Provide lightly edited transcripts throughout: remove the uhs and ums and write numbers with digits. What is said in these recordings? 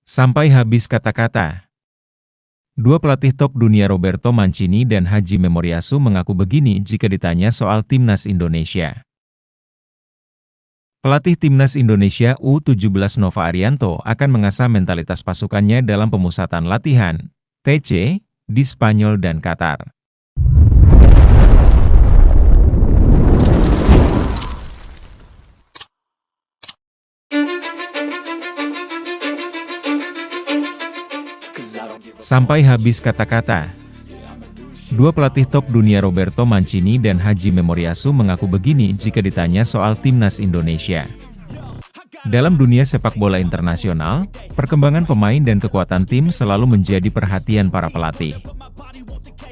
Sampai habis kata-kata. Dua pelatih top dunia Roberto Mancini dan Haji Memoriasu mengaku begini jika ditanya soal timnas Indonesia. Pelatih timnas Indonesia U17 Nova Arianto akan mengasah mentalitas pasukannya dalam pemusatan latihan, TC, di Spanyol dan Qatar. Sampai habis kata-kata. Dua pelatih top dunia Roberto Mancini dan Haji Memoriasu mengaku begini jika ditanya soal timnas Indonesia. Dalam dunia sepak bola internasional, perkembangan pemain dan kekuatan tim selalu menjadi perhatian para pelatih.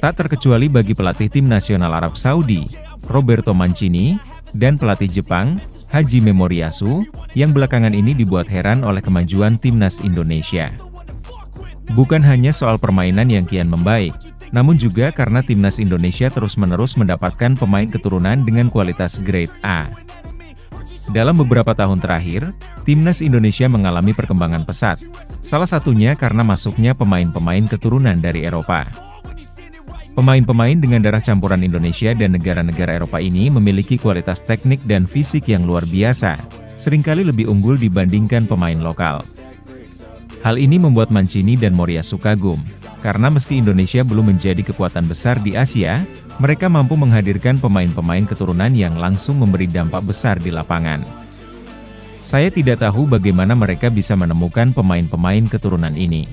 Tak terkecuali bagi pelatih tim nasional Arab Saudi, Roberto Mancini, dan pelatih Jepang, Haji Memoriasu, yang belakangan ini dibuat heran oleh kemajuan timnas Indonesia. Bukan hanya soal permainan yang kian membaik, namun juga karena timnas Indonesia terus-menerus mendapatkan pemain keturunan dengan kualitas grade A. Dalam beberapa tahun terakhir, timnas Indonesia mengalami perkembangan pesat, salah satunya karena masuknya pemain-pemain keturunan dari Eropa. Pemain-pemain dengan darah campuran Indonesia dan negara-negara Eropa ini memiliki kualitas teknik dan fisik yang luar biasa, seringkali lebih unggul dibandingkan pemain lokal. Hal ini membuat Mancini dan Memoriasu kagum, karena meski Indonesia belum menjadi kekuatan besar di Asia, mereka mampu menghadirkan pemain-pemain keturunan yang langsung memberi dampak besar di lapangan. Saya tidak tahu bagaimana mereka bisa menemukan pemain-pemain keturunan ini.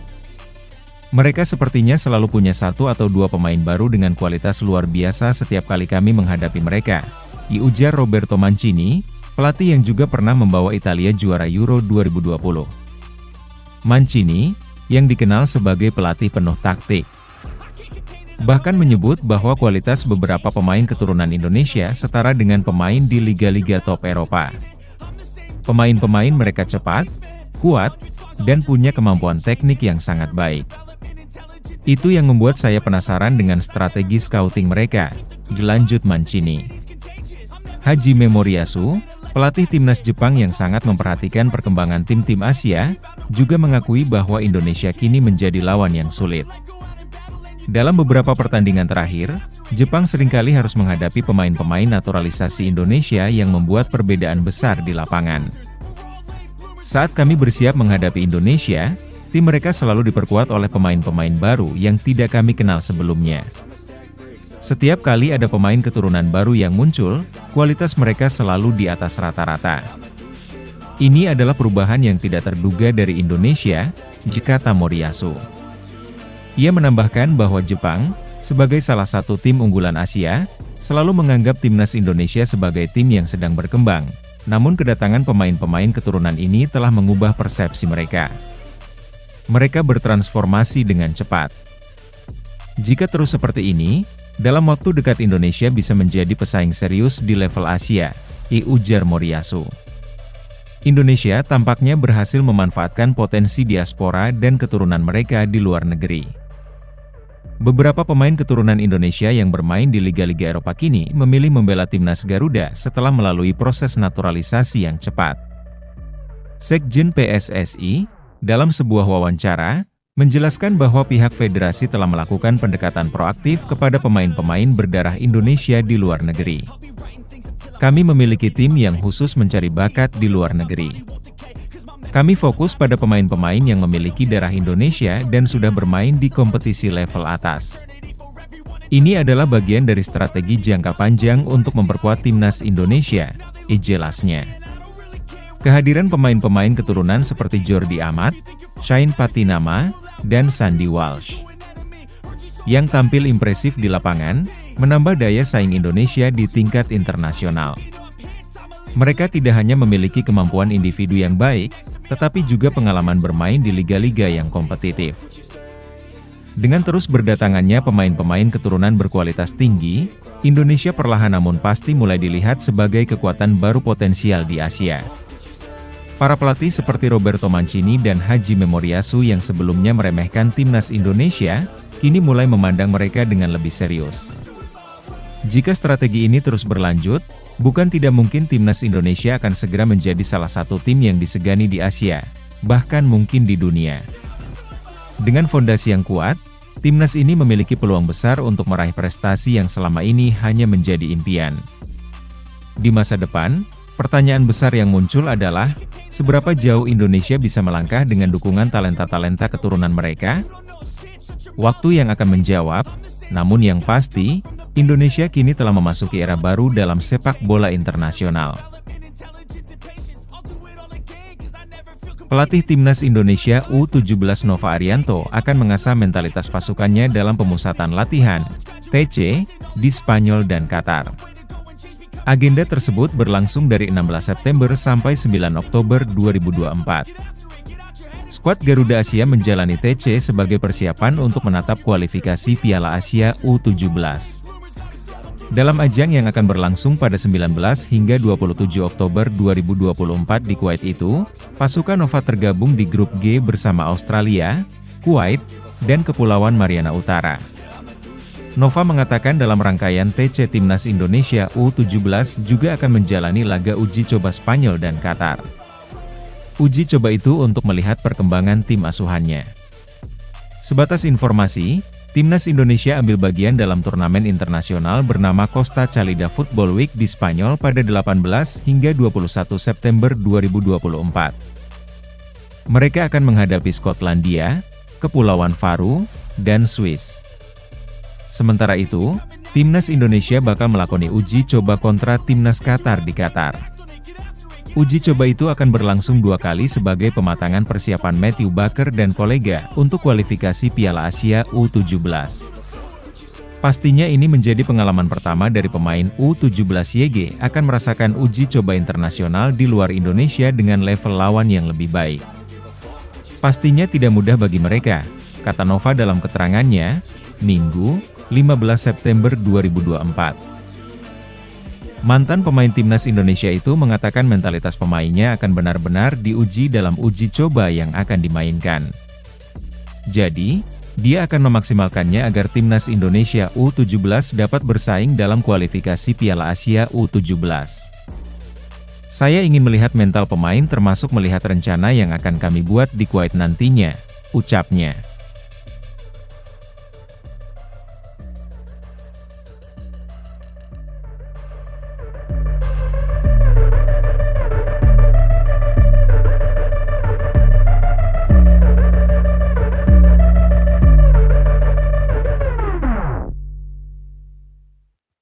Mereka sepertinya selalu punya satu atau dua pemain baru dengan kualitas luar biasa setiap kali kami menghadapi mereka, ujar Roberto Mancini, pelatih yang juga pernah membawa Italia juara Euro 2020. Mancini, yang dikenal sebagai pelatih penuh taktik, bahkan menyebut bahwa kualitas beberapa pemain keturunan Indonesia setara dengan pemain di liga-liga top Eropa. Pemain-pemain mereka cepat, kuat, dan punya kemampuan teknik yang sangat baik. Itu yang membuat saya penasaran dengan strategi scouting mereka, dilanjut Mancini. Haji Memoriasu, pelatih timnas Jepang yang sangat memperhatikan perkembangan tim-tim Asia, juga mengakui bahwa Indonesia kini menjadi lawan yang sulit. Dalam beberapa pertandingan terakhir, Jepang seringkali harus menghadapi pemain-pemain naturalisasi Indonesia yang membuat perbedaan besar di lapangan. Saat kami bersiap menghadapi Indonesia, tim mereka selalu diperkuat oleh pemain-pemain baru yang tidak kami kenal sebelumnya. Setiap kali ada pemain keturunan baru yang muncul, kualitas mereka selalu di atas rata-rata. Ini adalah perubahan yang tidak terduga dari Indonesia, kata Memoriasu. Ia menambahkan bahwa Jepang, sebagai salah satu tim unggulan Asia, selalu menganggap timnas Indonesia sebagai tim yang sedang berkembang. Namun kedatangan pemain-pemain keturunan ini telah mengubah persepsi mereka. Mereka bertransformasi dengan cepat. Jika terus seperti ini, dalam waktu dekat Indonesia bisa menjadi pesaing serius di level Asia, ujar Memoriasu. Indonesia tampaknya berhasil memanfaatkan potensi diaspora dan keturunan mereka di luar negeri. Beberapa pemain keturunan Indonesia yang bermain di liga-liga Eropa kini memilih membela timnas Garuda setelah melalui proses naturalisasi yang cepat. Sekjen PSSI, dalam sebuah wawancara, menjelaskan bahwa pihak federasi telah melakukan pendekatan proaktif kepada pemain-pemain berdarah Indonesia di luar negeri. Kami memiliki tim yang khusus mencari bakat di luar negeri. Kami fokus pada pemain-pemain yang memiliki darah Indonesia dan sudah bermain di kompetisi level atas. Ini adalah bagian dari strategi jangka panjang untuk memperkuat timnas Indonesia, jelasnya. Kehadiran pemain-pemain keturunan seperti Jordi Amat, Shane Patinama, dan Sandy Walsh yang tampil impresif di lapangan, menambah daya saing Indonesia di tingkat internasional. Mereka tidak hanya memiliki kemampuan individu yang baik, tetapi juga pengalaman bermain di liga-liga yang kompetitif. Dengan terus berdatangannya pemain-pemain keturunan berkualitas tinggi, Indonesia perlahan namun pasti mulai dilihat sebagai kekuatan baru potensial di Asia. Para pelatih seperti Roberto Mancini dan Haji Memoriasu yang sebelumnya meremehkan timnas Indonesia, kini mulai memandang mereka dengan lebih serius. Jika strategi ini terus berlanjut, bukan tidak mungkin timnas Indonesia akan segera menjadi salah satu tim yang disegani di Asia, bahkan mungkin di dunia. Dengan fondasi yang kuat, timnas ini memiliki peluang besar untuk meraih prestasi yang selama ini hanya menjadi impian. Di masa depan, pertanyaan besar yang muncul adalah, seberapa jauh Indonesia bisa melangkah dengan dukungan talenta-talenta keturunan mereka? Waktu yang akan menjawab, namun yang pasti, Indonesia kini telah memasuki era baru dalam sepak bola internasional. Pelatih Timnas Indonesia U17 Nova Arianto akan mengasah mentalitas pasukannya dalam pemusatan latihan, TC, di Spanyol dan Qatar. Agenda tersebut berlangsung dari 16 September sampai 9 Oktober 2024. Skuad Garuda Asia menjalani TC sebagai persiapan untuk menatap kualifikasi Piala Asia U17. Dalam ajang yang akan berlangsung pada 19 hingga 27 Oktober 2024 di Kuwait itu, pasukan Nova tergabung di grup G bersama Australia, Kuwait, dan Kepulauan Mariana Utara. Nova mengatakan dalam rangkaian TC Timnas Indonesia U17 juga akan menjalani laga uji coba Spanyol dan Qatar. Uji coba itu untuk melihat perkembangan tim asuhannya. Sebatas informasi, Timnas Indonesia ambil bagian dalam turnamen internasional bernama Costa Calida Football Week di Spanyol pada 18 hingga 21 September 2024. Mereka akan menghadapi Skotlandia, Kepulauan Faroe, dan Swiss. Sementara itu, Timnas Indonesia bakal melakoni uji coba kontra Timnas Qatar di Qatar. Uji coba itu akan berlangsung 2 kali sebagai pematangan persiapan Matthew Baker dan kolega untuk kualifikasi Piala Asia U17. Pastinya ini menjadi pengalaman pertama dari pemain U17YG akan merasakan uji coba internasional di luar Indonesia dengan level lawan yang lebih baik. Pastinya tidak mudah bagi mereka, kata Nova dalam keterangannya, Minggu, 15 September 2024. Mantan pemain Timnas Indonesia itu mengatakan mentalitas pemainnya akan benar-benar diuji dalam uji coba yang akan dimainkan. Jadi, dia akan memaksimalkannya agar Timnas Indonesia U17 dapat bersaing dalam kualifikasi Piala Asia U17. Saya ingin melihat mental pemain termasuk melihat rencana yang akan kami buat di Kuwait nantinya, ucapnya.